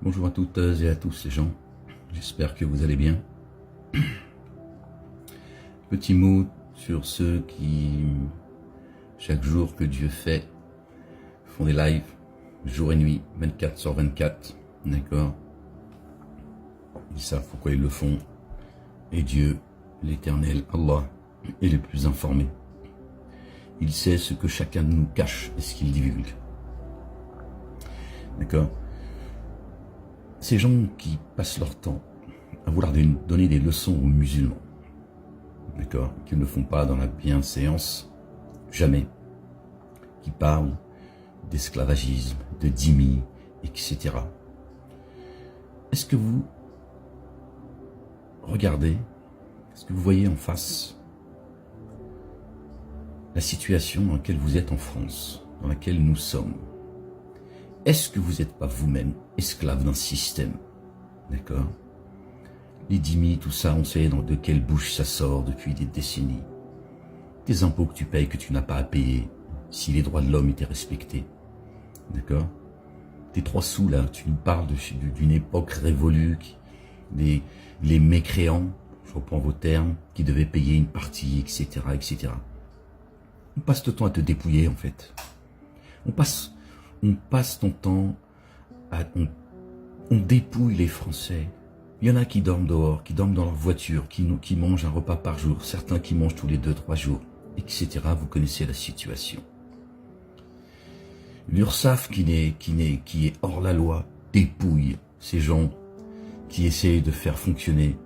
Bonjour à toutes et à tous les gens, j'espère que vous allez bien. Petit mot sur ceux qui, chaque jour que Dieu fait, font des lives, jour et nuit, 24/24, d'accord? Ils savent pourquoi ils le font, et Dieu, l'Éternel, Allah, est le plus informé. Il sait ce que chacun de nous cache et ce qu'il divulgue. D'accord? Ces gens qui passent leur temps à vouloir donner des leçons aux musulmans, d'accord, qui ne le font pas dans la bienséance, jamais, qui parlent d'esclavagisme, de dhimmi, etc. Est-ce que vous regardez, est-ce que vous voyez en face la situation dans laquelle vous êtes en France, dans laquelle nous sommes? Est-ce que vous n'êtes pas vous-même esclave d'un système? D'accord? Les dhimmi, tout ça, on sait de quelle bouche ça sort depuis des décennies. Tes impôts que tu payes, que tu n'as pas à payer, si les droits de l'homme étaient respectés. D'accord? Tes 3 sous, là, tu nous parles d'une époque révolue, les mécréants, je reprends vos termes, qui devaient payer une partie, etc., etc. On passe le temps à te dépouiller, en fait. On passe ton temps on dépouille les Français. Il y en a qui dorment dehors, qui dorment dans leur voiture, qui mangent un repas par jour, certains qui mangent tous les 2-3 jours, etc. Vous connaissez la situation. L'URSSAF qui est hors la loi dépouille ces gens qui essayent de faire fonctionner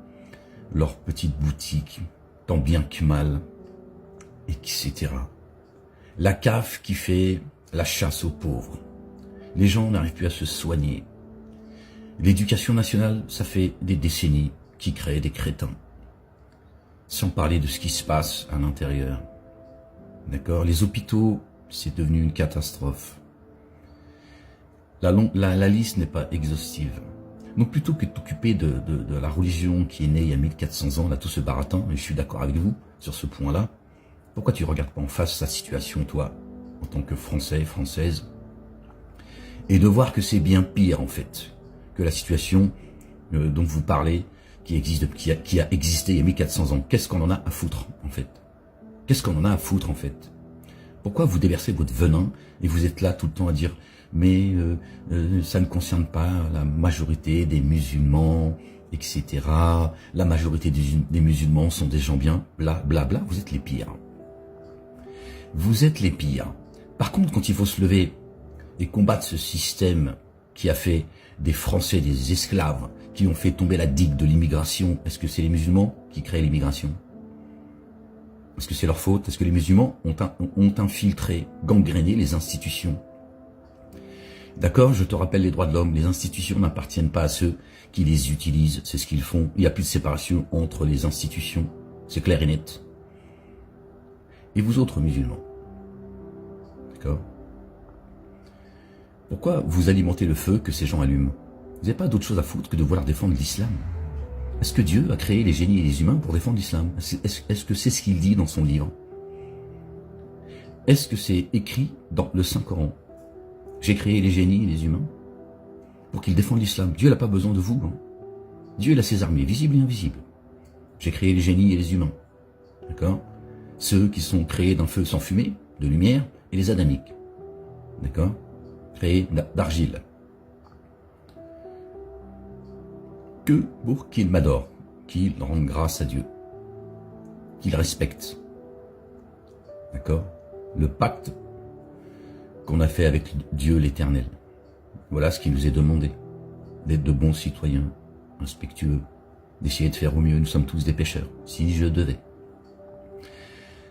leur petite boutique, tant bien que mal, etc. La CAF qui fait la chasse aux pauvres. Les gens n'arrivent plus à se soigner. L'éducation nationale, ça fait des décennies qui crée des crétins. Sans parler de ce qui se passe à l'intérieur. D'accord? Les hôpitaux, c'est devenu une catastrophe. La liste n'est pas exhaustive. Donc plutôt que de t'occuper de la religion qui est née il y a 1400 ans, là tout ce baratin, et je suis d'accord avec vous sur ce point-là, pourquoi tu ne regardes pas en face sa situation, toi, en tant que Français, Française, et de voir que c'est bien pire, en fait, que la situation dont vous parlez, qui a existé il y a 1400 ans. Qu'est-ce qu'on en a à foutre, en fait? Qu'est-ce qu'on en a à foutre, en fait? Pourquoi vous déversez votre venin et vous êtes là tout le temps à dire « mais ça ne concerne pas la majorité des musulmans, etc. La majorité des musulmans sont des gens bien, bla bla bla ». Vous êtes les pires. Vous êtes les pires. Par contre, quand il faut se lever et combattre ce système qui a fait des Français des esclaves, qui ont fait tomber la digue de l'immigration, est-ce que c'est les musulmans qui créent l'immigration? Est-ce que c'est leur faute? Est-ce que les musulmans ont infiltré, gangréné les institutions? D'accord, je te rappelle les droits de l'homme, les institutions n'appartiennent pas à ceux qui les utilisent, c'est ce qu'ils font. Il n'y a plus de séparation entre les institutions, c'est clair et net. Et vous autres musulmans, d'accord? Pourquoi vous alimentez le feu que ces gens allument? Vous n'avez pas d'autre chose à foutre que de vouloir défendre l'islam? Est-ce que Dieu a créé les génies et les humains pour défendre l'islam? Est-ce que c'est ce qu'il dit dans son livre? Est-ce que c'est écrit dans le Saint-Coran? J'ai créé les génies et les humains pour qu'ils défendent l'islam. Dieu n'a pas besoin de vous. Hein. Dieu il a ses armées, visibles et invisibles. J'ai créé les génies et les humains. D'accord? Ceux qui sont créés d'un feu sans fumée, de lumière, et les adamiques. D'accord? Créés d'argile. Que pour qu'ils m'adorent, qu'ils rendent grâce à Dieu, qu'ils respectent. D'accord? Le pacte qu'on a fait avec Dieu l'Éternel. Voilà ce qui nous est demandé. D'être de bons citoyens, respectueux, d'essayer de faire au mieux. Nous sommes tous des pécheurs, si je devais.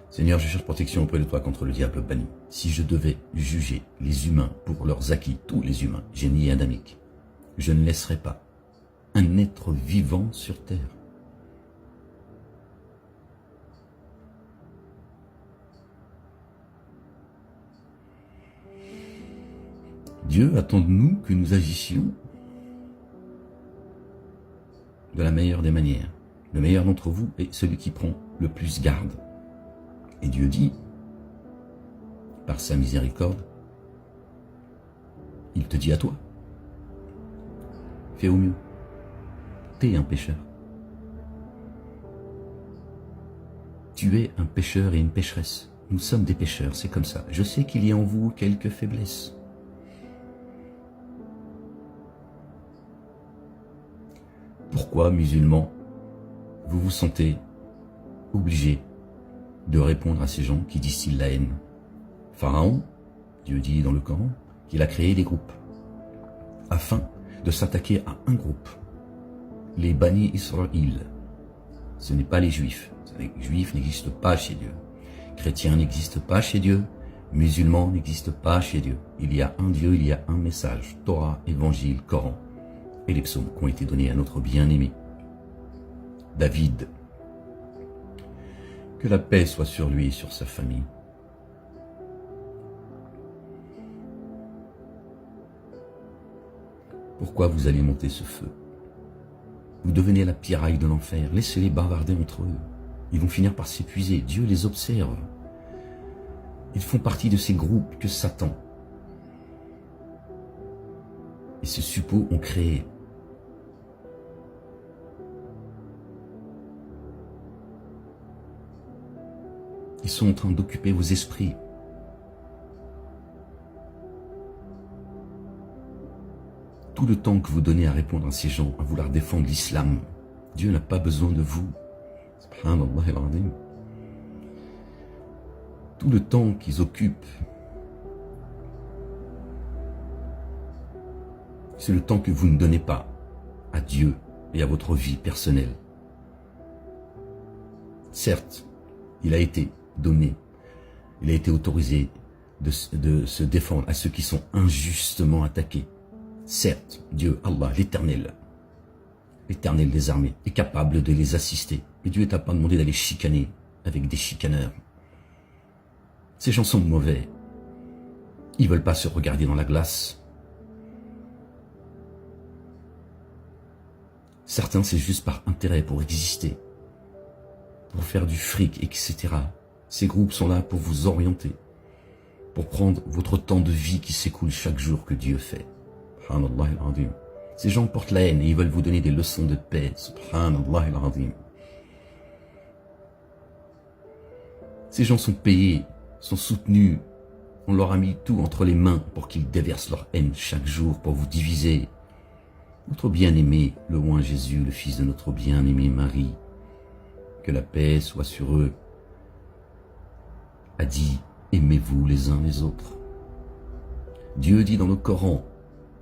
Seigneur, je cherche protection auprès de toi contre le diable banni. Si je devais juger les humains pour leurs acquis, tous les humains, génies et adamiques, je ne laisserais pas un être vivant sur terre. Dieu attend de nous que nous agissions de la meilleure des manières. Le meilleur d'entre vous est celui qui prend le plus garde. Et Dieu dit, par sa miséricorde, il te dit à toi, Fais au mieux. T'es un pécheur. Tu es un pécheur et une pécheresse. Nous sommes des pécheurs, c'est comme ça. Je sais qu'il y a en vous quelques faiblesses. Pourquoi, musulmans, vous vous sentez obligés de répondre à ces gens qui distillent la haine? Pharaon, Dieu dit dans le Coran, qu'il a créé des groupes afin de s'attaquer à un groupe, les Bani Israël. Ce n'est pas les Juifs. Les Juifs n'existent pas chez Dieu. Chrétiens n'existent pas chez Dieu. Musulmans n'existent pas chez Dieu. Il y a un Dieu, il y a un message, Torah, Évangile, Coran et les psaumes qui ont été donnés à notre bien-aimé David. Que la paix soit sur lui et sur sa famille. Pourquoi vous alimentez ce feu? Vous devenez la piraille de l'enfer. Laissez-les bavarder entre eux. Ils vont finir par s'épuiser. Dieu les observe. Ils font partie de ces groupes que Satan et ses suppôts ont créés. Ils sont en train d'occuper vos esprits. Tout le temps que vous donnez à répondre à ces gens, à vouloir défendre l'islam, Dieu n'a pas besoin de vous. Subhanallah al-Azim. Tout le temps qu'ils occupent, c'est le temps que vous ne donnez pas à Dieu et à votre vie personnelle. Certes, il a été donné, il a été autorisé de se défendre à ceux qui sont injustement attaqués. Certes, Dieu, Allah, l'Éternel des armées, est capable de les assister. Mais Dieu ne t'a pas demandé d'aller chicaner avec des chicaneurs. Ces gens sont mauvais. Ils ne veulent pas se regarder dans la glace. Certains, c'est juste par intérêt, pour exister, pour faire du fric, etc. Ces groupes sont là pour vous orienter, pour prendre votre temps de vie qui s'écoule chaque jour que Dieu fait. Subhanallah al-Azim. Ces gens portent la haine et ils veulent vous donner des leçons de paix. Subhanallah al-Azim. Ces gens sont payés, sont soutenus. On leur a mis tout entre les mains pour qu'ils déversent leur haine chaque jour pour vous diviser. Notre bien-aimé, le roi Jésus, le fils de notre bien-aimée Marie, que la paix soit sur eux, a dit, aimez-vous les uns les autres. Dieu dit dans le Coran,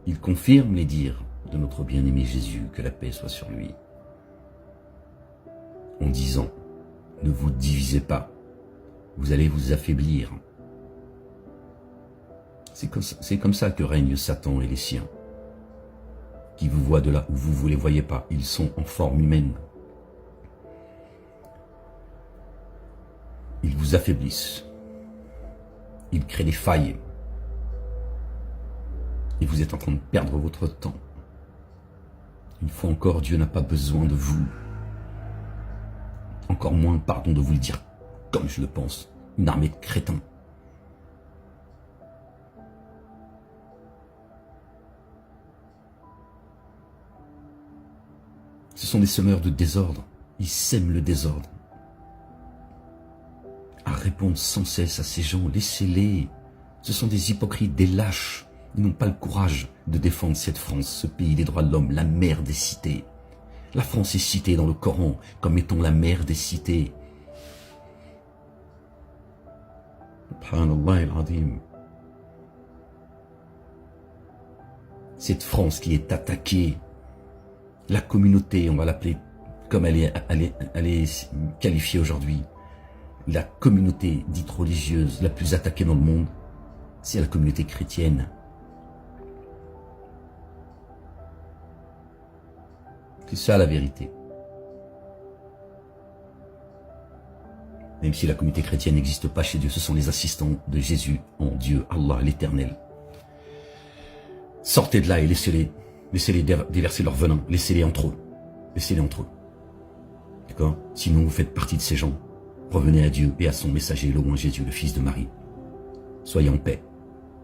il confirme les dires de notre bien-aimé Jésus, que la paix soit sur lui, en disant, ne vous divisez pas, vous allez vous affaiblir. C'est comme ça que règne Satan et les siens, qui vous voient de là où vous ne les voyez pas, ils sont en forme humaine. Ils vous affaiblissent, ils créent des failles, et vous êtes en train de perdre votre temps. Une fois encore, Dieu n'a pas besoin de vous. Encore moins, pardon de vous le dire, comme je le pense, une armée de crétins. Ce sont des semeurs de désordre. Ils sèment le désordre. À répondre sans cesse à ces gens, laissez-les. Ce sont des hypocrites, des lâches. Ils n'ont pas le courage de défendre cette France, ce pays des droits de l'homme, la mère des cités. La France est citée dans le Coran comme étant la mère des cités. Subhanallah al-Azim. Cette France qui est attaquée, la communauté, on va l'appeler comme elle est qualifiée aujourd'hui, la communauté dite religieuse la plus attaquée dans le monde, c'est la communauté chrétienne. C'est ça la vérité. Même si la communauté chrétienne n'existe pas chez Dieu, ce sont les assistants de Jésus en Dieu, Allah, l'Éternel. Sortez de là et laissez-les déverser leur venin, laissez-les entre eux. Laissez-les entre eux. D'accord? Sinon vous faites partie de ces gens. Revenez à Dieu et à son messager, le roi Jésus, le fils de Marie. Soyez en paix.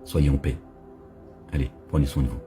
Soyez en paix. Allez, prenez soin de vous.